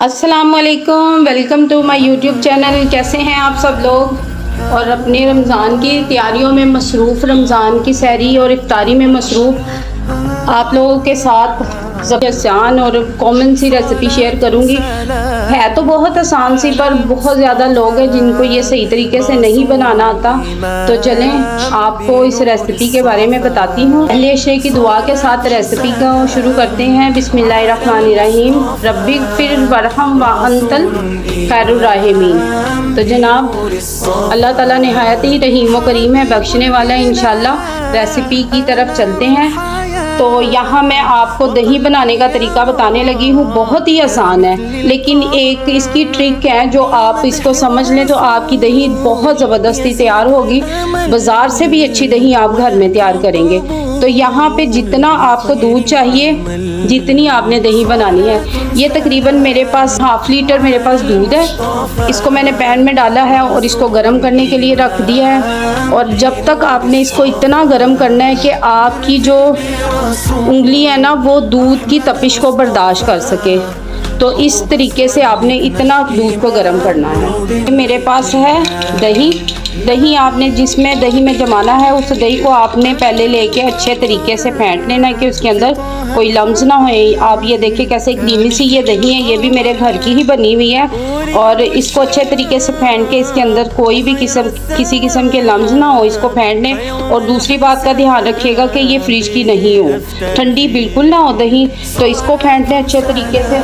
अस्सलामुअलैकुम, welcome to my YouTube channel. कैसे हैं आप सब लोग और अपने रमज़ान की तैयारियों में मसरूफ़, रमज़ान की सहरी और इफ्तारी में मसरूफ़ आप लोगों के साथ आसान और कॉमन सी रेसिपी शेयर करूंगी। है तो बहुत आसान सी, पर बहुत ज़्यादा लोग हैं जिनको ये सही तरीके से नहीं बनाना आता। तो चलें आपको इस रेसिपी के बारे में बताती हूँ। पहले शे की दुआ के साथ रेसिपी को शुरू करते हैं। बिस्मिल्लाहिर्रहमानिर्रहीम। रब्बि फिर वरहम व अंतल खैरुर राहिमीन। तो जनाब अल्लाह ताला निहायत ही रहीम व करीम है, बख्शने वाला है। इंशाल्लाह रेसिपी की तरफ चलते हैं। तो यहाँ मैं आपको दही बनाने का तरीका बताने लगी हूँ। बहुत ही आसान है, लेकिन एक इसकी ट्रिक है, जो आप इसको समझ लें तो आपकी दही बहुत ज़बरदस्ती तैयार होगी। बाज़ार से भी अच्छी दही आप घर में तैयार करेंगे। तो यहाँ पे जितना आपको दूध चाहिए, जितनी आपने दही बनानी है, ये तकरीबन मेरे पास हाफ़ लीटर मेरे पास दूध है। इसको मैंने पैन में डाला है और इसको गर्म करने के लिए रख दिया है। और जब तक आपने इसको इतना गर्म करना है कि आपकी जो उंगली है ना वो दूध की तपिश को बर्दाश्त कर सके। तो इस तरीके से आपने इतना दूध को गर्म करना है। मेरे पास है दही आपने जिसमें दही में जमाना है, उस दही को आपने पहले लेके अच्छे तरीके से फेंट लेना है कि उसके अंदर कोई लम्स ना हो। आप ये देखिए कैसे क्रीमी सी ये दही है, ये भी मेरे घर की ही बनी हुई है। और इसको अच्छे तरीके से फेंट के इसके अंदर कोई भी किसी किस्म के लम्स ना हो, इसको फेंट लें। और दूसरी बात का ध्यान रखिएगा कि ये फ्रिज की नहीं हो, ठंडी बिल्कुल ना हो दही। तो इसको फेंट लें अच्छे तरीके से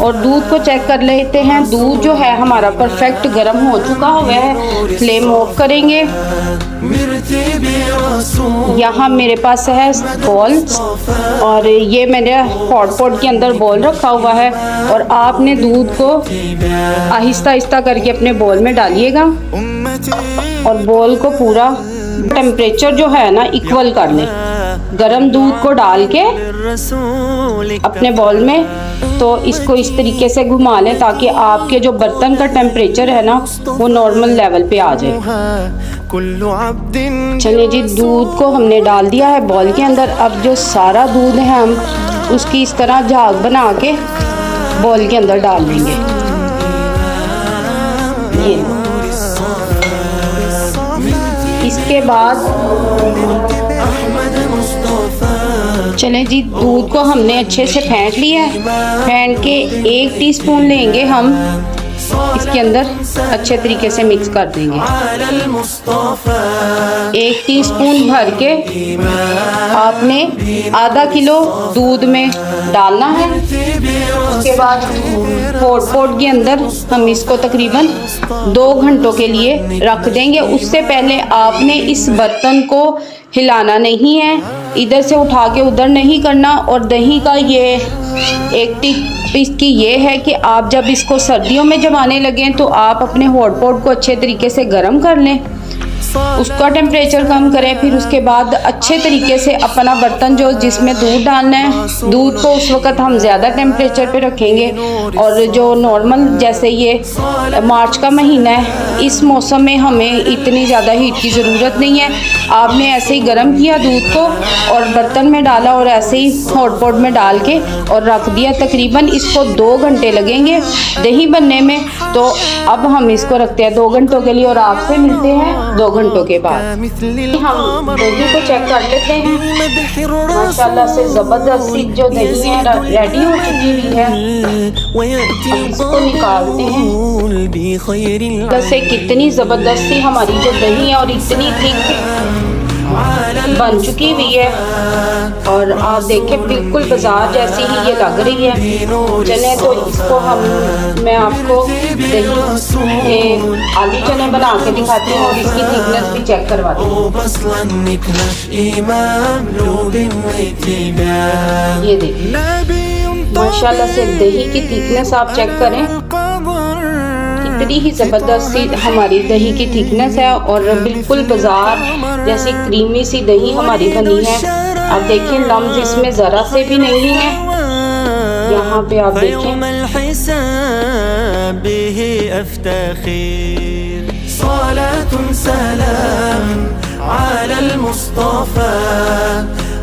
और दूध को चेक कर लेते हैं। दूध जो है हमारा परफेक्ट गर्म हो चुका हुआ है। फ्लेम ऑफ करेंगे। यहाँ मेरे पास है बॉल और ये मैंने हॉट पॉट के अंदर बॉल रखा हुआ है। और आपने दूध को आहिस्ता आहिस्ता करके अपने बॉल में डालिएगा और बॉल को पूरा टेम्परेचर जो है ना इक्वल कर लें। गरम दूध को डाल के अपने बॉल में तो इसको इस तरीके से घुमा लें ताकि आपके जो बर्तन का टेम्परेचर है ना वो नॉर्मल लेवल पे आ जाए। चलिए जी, दूध को हमने डाल दिया है बॉल के अंदर। अब जो सारा दूध है हम उसकी इस तरह झाग बना के बॉल के अंदर डाल देंगे। ये इसके बाद चलें जी, दूध को हमने अच्छे से फेंट लिया है। फेंट के 1 टीस्पून लेंगे हम, इसके अंदर अच्छे तरीके से मिक्स कर देंगे। 1 टीस्पून भर के आपने आधा किलो दूध में डालना है। उसके बाद हॉट पॉट के अंदर हम इसको तकरीबन 2 घंटों के लिए रख देंगे। उससे पहले आपने इस बर्तन को हिलाना नहीं है, इधर से उठा के उधर नहीं करना। और दही का ये एक टिप इसकी ये है कि आप जब इसको सर्दियों में जमाने लगें तो आप अपने हॉट पॉट को अच्छे तरीके से गर्म कर लें, उसका टेम्परेचर कम करें। फिर उसके बाद अच्छे तरीके से अपना बर्तन जो जिसमें दूध डालना है, दूध को उस वक़्त हम ज़्यादा टेम्परेचर पे रखेंगे। और जो नॉर्मल जैसे ये मार्च का महीना है, इस मौसम में हमें इतनी ज़्यादा हीट की ज़रूरत नहीं है। आपने ऐसे ही गर्म किया दूध को और बर्तन में डाला और ऐसे ही हॉट पॉट में डाल के और रख दिया। तकरीबन इसको 2 घंटे लगेंगे दही बनने में। तो अब हम इसको रखते हैं 2 घंटों के लिए और आपसे मिलते हैं 2 घंटों के बाद। हम दही को चेक कर लेते हैं। माशाल्लाह से ज़बरदस्त जो दही है रेडी हो चुकी हुई है। अब इसको निकालते हैं। वैसे कितनी ज़बरदस्ती हमारी जो दही है और इतनी थिक बन चुकी हुई है। और आप देखें बिल्कुल बाजार जैसी ही ये लग रही है। चने तो इसको मैं आपको दही के आलू चने बना के दिखाती हूँ और इसकी थिकनेस भी चेक करवाती हूँ। ये देखिए माशाल्लाह से दही की थिकनेस आप चेक करें, कितनी ही ज़बरदस्त हमारी दही की थिकनेस है। और बिल्कुल बाजार जैसी क्रीमी सी दही हमारी बनी है। आप देखें लम्स इसमें ज़रा से भी नहीं है। यहाँ पे आप देखें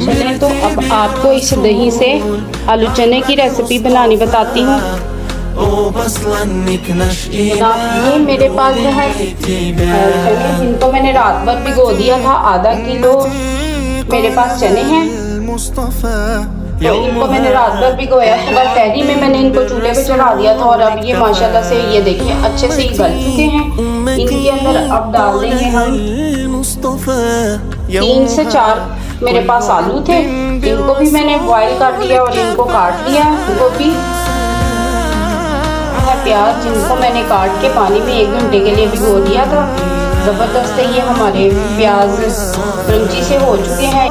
चलें तो अब आपको इस दही से आलू चने की रेसिपी बनानी बताती हूँ। ये मेरे पास जो है चने, जिनको मैंने रात भर भिगो दिया था, आधा किलो मेरे पास चने हैं। तो इनको मैंने रात भर भिगोया, सुबह सहरी में मैंने इनको चूल्हे पे चढ़ा दिया था और अब ये माशाल्लाह से ये देखिए अच्छे से ही गल चुके हैं। इनके अंदर अब डाल देंगे हम 3 से 4 मेरे पास आलू थे, इनको भी मैंने बॉईल कर लिया और इनको काट लिया। इनको भी प्याज, जिनको मैंने काट के पानी में 1 घंटे के लिए भिगो दिया था। ज़बरदस्त ये हमारे प्याज क्रंची से हो चुके हैं।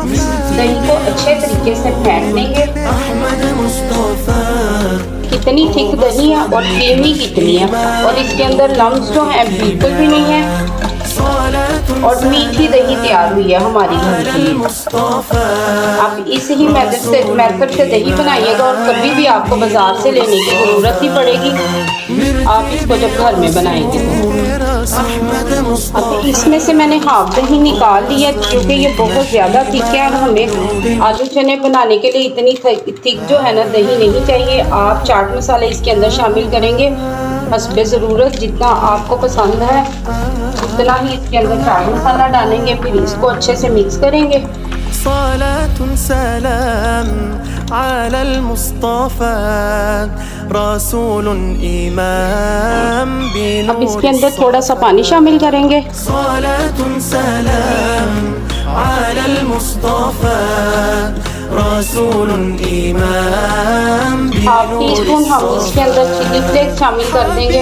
दही को अच्छे तरीके से फेंट लेंगे। कितनी थिक दही है और क्रीमी कितनी है, और इसके अंदर लम्स जो हैं बिल्कुल भी नहीं है, और मीठी दही तैयार हुई है हमारी घर की। आप इस ही मेथड से दही बनाइएगा और कभी भी आपको बाजार से लेने की ज़रूरत नहीं पड़ेगी, आप इसको जब घर में बनाएंगे। अब इसमें से मैंने हाफ दही निकाल ली है क्योंकि ये बहुत ज़्यादा थिक है और हमें आलू चने बनाने के लिए इतनी थिक जो है ना दही नहीं चाहिए। आप चाट मसाले इसके अंदर शामिल करेंगे हस्बे ज़रूरत, जितना आपको पसंद है उतना ही इसके अंदर चाट मसाला डालेंगे, फिर इसको अच्छे से मिक्स करेंगे। सलातुन सलाम अलल मुस्तफा रसूलुन इमाम बिनूर। अब इसके अंदर थोड़ा सा पानी शामिल करेंगे। सलातुन सलाम अलल मुस्तफा रसूलुन इमाम। हाफ टी स्पून हम इसके अंदर चिली फ्लेक्स शामिल कर देंगे।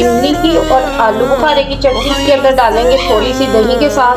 इमली की और आलू बुखारे की चटनी इसके अंदर डालेंगे थोड़ी सी दही के साथ।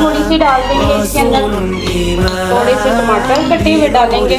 थोड़ी सी डाल देंगे इसके अंदर, थोड़े से टमाटर कटे हुए डालेंगे।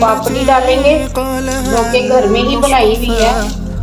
पापड़ी डालेंगे जो कि घर में ही बनाई हुई है।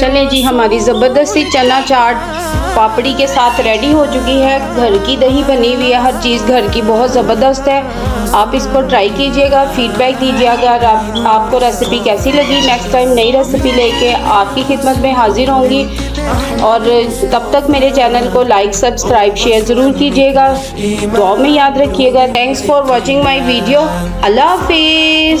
चले जी, हमारी ज़बरदस्ती चना चाट पापड़ी के साथ रेडी हो चुकी है। घर की दही बनी हुई है, हर चीज़ घर की बहुत ज़बरदस्त है। आप इसको ट्राई कीजिएगा, फीडबैक दीजिएगा अगर आपको रेसिपी कैसी लगी। नेक्स्ट टाइम नई रेसिपी लेके आपकी खिदमत में हाजिर होंगी, और तब तक मेरे चैनल को लाइक सब्सक्राइब शेयर ज़रूर कीजिएगा। दुआ में याद रखिएगा। Thanks for watching my video. अल्लाह हाफिज़।